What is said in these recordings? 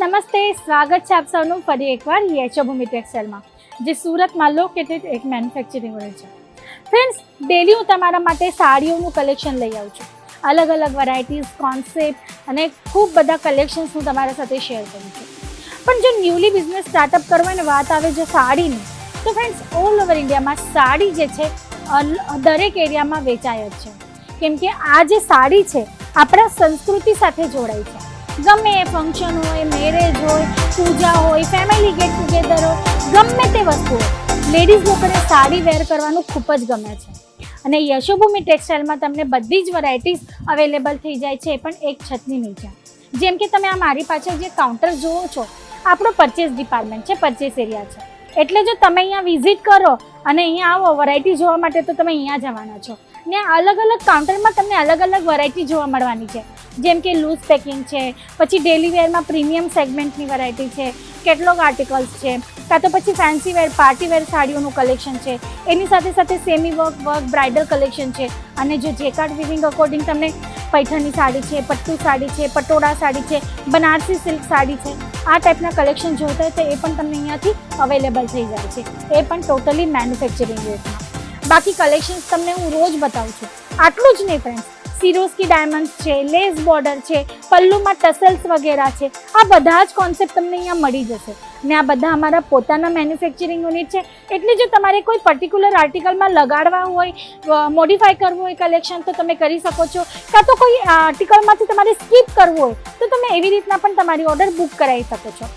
નમસ્તે, સ્વાગત છે આપ સૌનું ફરી એકવાર યશોભૂમિ ટેક્સટાઇલમાં, જે સુરતમાં લોકેટેડ એક મેન્યુફેક્ચરિંગ યુનિટ છે. ફ્રેન્ડ્સ, ડેલી હું તમારા માટે સાડીઓનું કલેક્શન લઈ આવું છું. અલગ અલગ વેરાયટીઝ, કોન્સેપ્ટ અને ખૂબ બધા કલેક્શન્સ હું તમારા સાથે શેર કરું છું. પણ જો ન્યૂલી બિઝનેસ સ્ટાર્ટઅપ કરવો અને વાત આવે જો સાડીની, તો ફ્રેન્ડ્સ ઓલ ઓવર ઇન્ડિયામાં સાડી જે છે દરેક એરિયામાં વેચાય જ છે. કેમ કે આ જે સાડી છે આપણા સંસ્કૃતિ સાથે જોડાય છે. ગમે એ ફંક્શન હોય, મેરેજ હોય, પૂજા હોય, ફેમિલી ગેટ ટુગેધર હોય, ગમે તે વસ્તુ હોય, લેડીઝ લોકોને સાડી વેર કરવાનું ખૂબ જ ગમે છે. અને યશોભૂમિ ટેક્સટાઇલમાં તમને બધી જ વેરાયટીઝ અવેલેબલ થઈ જાય છે, પણ એક છતની નીચે. જેમ કે તમે આ મારી પાછળ જે કાઉન્ટર જુઓ છો, આપણો પરચેસ ડિપાર્ટમેન્ટ છે, પરચેસ એરિયા છે. એટલે જો તમે અહીંયા વિઝિટ કરો અને અહીંયા આવો વેરાયટી જોવા માટે, તો તમે અહીંયા જવાના છો. ને અલગ અલગ કાઉન્ટરમાં તમને અલગ અલગ વેરાયટી જોવા મળવાની છે. જેમ કે લૂઝ પેકિંગ છે, પછી ડેલી વેરમાં પ્રીમિયમ સેગમેન્ટની વેરાયટી છે, કેટલોગ આર્ટિકલ્સ છે, કાં તો પછી ફેન્સી વેર, પાર્ટી વેર સાડીઓનું કલેક્શન છે. એની સાથે સાથે સેમી વર્ક બ્રાઇડલ કલેક્શન છે. અને જો જેકાર્ડ વિવિંગ અકોર્ડિંગ તમને પૈઠણી સાડી છે, પટ્ટુ સાડી છે, પટોળા સાડી છે, બનારસી સિલ્ક સાડી છે, આ ટાઈપના કલેક્શન જોતા હોય તો એ પણ તમને અહીંયાથી અવેલેબલ થઈ જાય છે. એ પણ ટોટલી મેન્યુફેક્ચરિંગ રેટમાં. બાકી કલેક્શન્સ તમને હું રોજ બતાવું છું. આટલું જ નહીં ફ્રેન્ડ્સ, સિરોસ્કી ડાયમંડ્સ છે, લેસ બોર્ડર છે, પલ્લુમાં ટસલ્સ વગેરે છે, આ બધા જ કોન્સેપ્ટ તમને અહીંયા મળી જશે. ને આ બધા અમારા પોતાના મેન્યુફેક્ચરિંગ યુનિટ છે. એટલે જો તમારે કોઈ પર્ટિક્યુલર આર્ટિકલમાં લગાડવા હોય, મોડિફાઈ કરવું હોય કલેક્શન, તો તમે કરી શકો છો. કાં તો કોઈ આર્ટિકલમાંથી તમારે સ્કીપ કરવું હોય તો તમે એવી રીતના પણ તમારી ઓર્ડર બુક કરાવી શકો છો.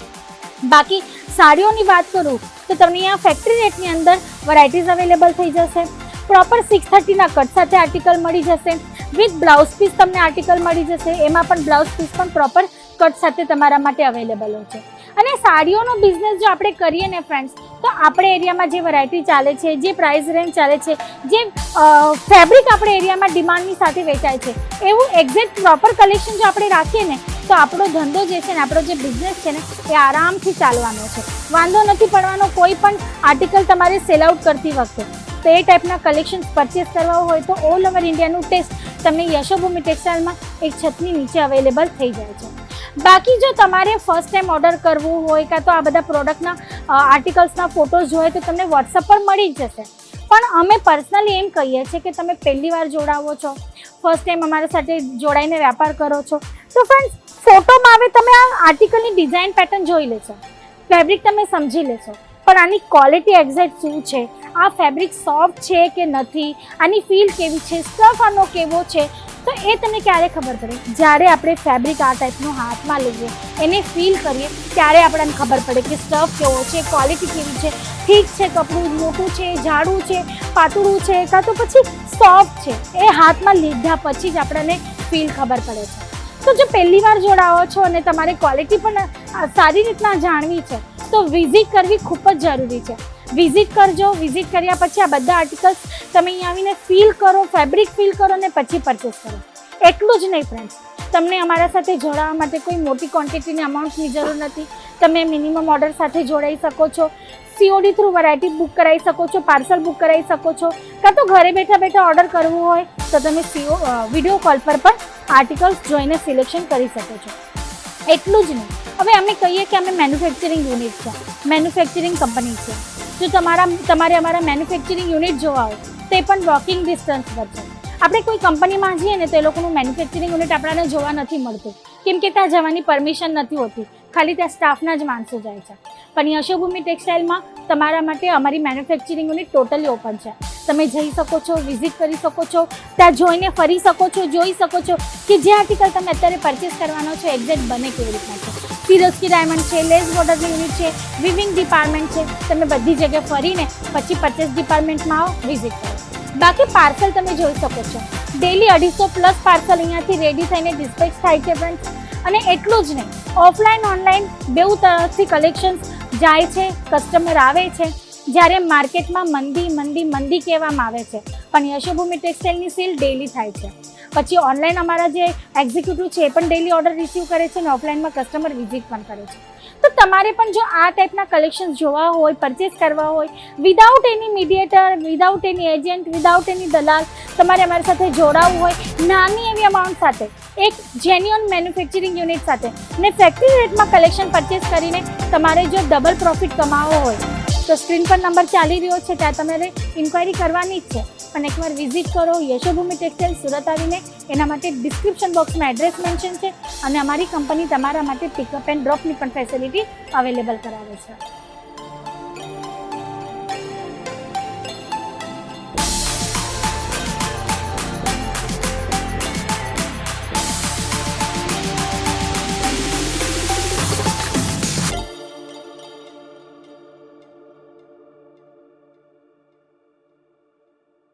બાકી સાડીઓની વાત કરું તો તમને અહીંયા ફેક્ટરી રેટની અંદર વેરાયટીઝ અવેલેબલ થઈ જશે. પ્રોપર 630ના કટ સાથે આર્ટિકલ મળી જશે. વિથ બ્લાઉઝ પીસ તમને આર્ટિકલ મળી જશે. એમાં પણ બ્લાઉઝ પીસ પણ પ્રોપર કટ સાથે તમારા માટે અવેલેબલ હોય છે. અને સાડીઓનો બિઝનેસ જો આપણે કરીએ ને ફ્રેન્ડ્સ, તો આપણે એરિયામાં જે વેરાયટી ચાલે છે, જે પ્રાઇસ રેન્જ ચાલે છે, જે ફેબ્રિક આપણે એરિયામાં ડિમાન્ડની સાથે વેચાય છે, એવું એક્ઝેક્ટ પ્રોપર કલેક્શન જો આપણે રાખીએ ને, તો આપણો ધંધો જે છે ને, આપણો જે બિઝનેસ છે ને, એ આરામથી ચાલવાનો છે. વાંધો નથી પડવાનો કોઈ પણ આર્ટિકલ તમારે સેલ આઉટ કરતી વખતે. તો એ ટાઈપના કલેક્શન્સ પરચેસ કરવા હોય તો ઓલ ઓવર ઇન્ડિયાનું ટેસ્ટ તમને યશોભૂમિ ટેક્સટાઇલમાં એક છતની નીચે અવેલેબલ થઈ જાય છે. બાકી જો તમારે ફર્સ્ટ ટાઈમ ઓર્ડર કરવું હોય, કાં તો આ બધા પ્રોડક્ટના આર્ટિકલ્સના ફોટોઝ જોઈએ તો તમને વોટ્સઅપ પર મળી જ જશે. પણ અમે પર્સનલી એમ કહીએ છીએ કે તમે પહેલી વાર જોડાવો છો, ફર્સ્ટ ટાઈમ અમારા સાથે જોડાઈને વેપાર કરો છો, તો ફ્રેન્ડ્સ ફોટોમાં હવે તમે આ આર્ટિકલની ડિઝાઇન પેટર્ન જોઈ લેશો, ફેબ્રિક તમે સમજી લેશો, પણ આની ક્વોલિટી એક્ઝેક્ટ શું છે, આ ફેબ્રિક સોફ્ટ છે કે નથી, આની ફીલ કેવી છે, સ્ટફ આનો કેવો છે, તો એ તમને ક્યારે ખબર પડે? જ્યારે આપણે ફેબ્રિક આ ટાઈપનું હાથમાં લઈએ, એને ફીલ કરીએ, ત્યારે આપણને ખબર પડે કે સ્ટફ કેવો છે, ક્વોલિટી કેવી છે, ઠીક છે, કપડું મોટું છે, જાડું છે, પાતળું છે, કાં તો પછી સોફ્ટ છે. એ હાથમાં લીધા પછી જ આપણને ફીલ ખબર પડે છે. તો જો પહેલી વાર જોડાવો છો અને તમારે ક્વોલિટી પણ સારી રીતના જાણવી છે, તો વિઝિટ કરવી ખૂબ જ જરૂરી છે. વિઝિટ કરજો. વિઝિટ કર્યા પછી આ બધા આર્ટિકલ્સ તમે અહીંયા આવીને ફીલ કરો, ફેબ્રિક ફીલ કરો અને પછી પરચેસ કરો. એટલું જ નહીં ફ્રેન્ડ્સ, તમને અમારા સાથે જોડાવા માટે કોઈ મોટી ક્વોન્ટિટીની અમાઉન્ટની જરૂર નથી. તમે મિનિમમ ઓર્ડર સાથે જોડાઈ શકો છો. COD થ્રુ વેરાયટી બુક કરાવી શકો છો, પાર્સલ બુક કરાવી શકો છો, કાં તો ઘરે બેઠા બેઠા ઓર્ડર કરવું હોય તો તમે વિડીયો કોલ પર પણ આર્ટિકલ્સ જોઈને સિલેક્શન કરી શકો છો. એટલું જ નહીં, હવે અમે કહીએ કે અમે મેન્યુફેક્ચરિંગ યુનિટ છે, મેન્યુફેક્ચરિંગ કંપની છે. જો તમારે અમારા મેન્યુફેક્ચરિંગ યુનિટ જોવા હોય તો એ પણ વોકિંગ ડિસ્ટન્સ પર છે. આપણે કોઈ કંપનીમાં જઈએ ને તો એ લોકોનું મેન્યુફેક્ચરિંગ યુનિટ આપણને જોવા નથી મળતું, કેમ કે ત્યાં જવાની પરમિશન નથી હોતી, ખાલી ત્યાં સ્ટાફના જ માણસો જાય છે. પણ યશોભૂમિ ટેક્સટાઇલમાં તમારા માટે અમારી મેન્યુફેક્ચરિંગ યુનિટ ટોટલી ઓપન છે. તમે જઈ શકો છો, વિઝિટ કરી શકો છો, ત્યાં જોઈને ફરી શકો છો, જોઈ શકો છો કે જે આર્ટિકલ તમે અત્યારે પરચેસ કરવાનો છો એક્ઝેક્ટ બને કેવી રીતના છે. સિરોસ્કી ડાયમંડ છે, લેસ બોર્ડરની યુનિટ છે, વિવિંગ ડિપાર્ટમેન્ટ છે, તમે બધી જગ્યાએ ફરીને પછી પરચેસ ડિપાર્ટમેન્ટમાં આવો, વિઝિટ કરો. બાકી પાર્સલ તમે જોઈ શકો છો, ડેલી 250+ પાર્સલ અહીંયાથી રેડી થઈને ડિસ્પેચ થાય છે ફ્રેન્ડ્સ. અને એટલું જ નહીં, ઓફલાઈન ઓનલાઈન બેઉ તરફથી કલેક્શન્સ જાય છે, કસ્ટમર આવે છે. જ્યારે માર્કેટમાં મંદી કહેવામાં આવે છે, પણ યશોભૂમિ ટેક્સટાઇલની સેલ ડેલી થાય છે. પછી ઓનલાઈન અમારા જે એક્ઝિક્યુટિવ છે એ પણ ડેલી ઓર્ડર રિસીવ કરે છે અને ઓફલાઈનમાં કસ્ટમર વિઝિટ પણ કરે છે. તો તમારે પણ જો આ ટાઈપના કલેક્શન્સ જોવા હોય, પરચેસ કરવા હોય, without any mediator, without any agent, without any દલાલ, તમારે અમારી સાથે જોડાવવું હોય નાની એવી અમાઉન્ટ સાથે, એક જેન્યુઅન મેન્યુફેક્ચરિંગ યુનિટ સાથે ને ફેક્ટરી રેટમાં કલેક્શન પરચેસ કરીને તમારે જો ડબલ પ્રોફિટ કમાવવો હોય તો સ્ક્રીન પર નંબર ચાલી રહ્યો છે, ત્યાં તમારે ઇન્ક્વાયરી કરવાની જ છે. પણ એકવાર વિઝિટ કરો યશોભૂમિ ટેક્સટાઇલ સુરત આવીને. એના માટે ડિસ્ક્રિપ્શન બોક્સમાં એડ્રેસ મેન્શન છે અને અમારી કંપની તમારા માટે પિકઅપ એન્ડ ડ્રોપની પણ ફેસિલિટી અવેલેબલ કરાવે છે.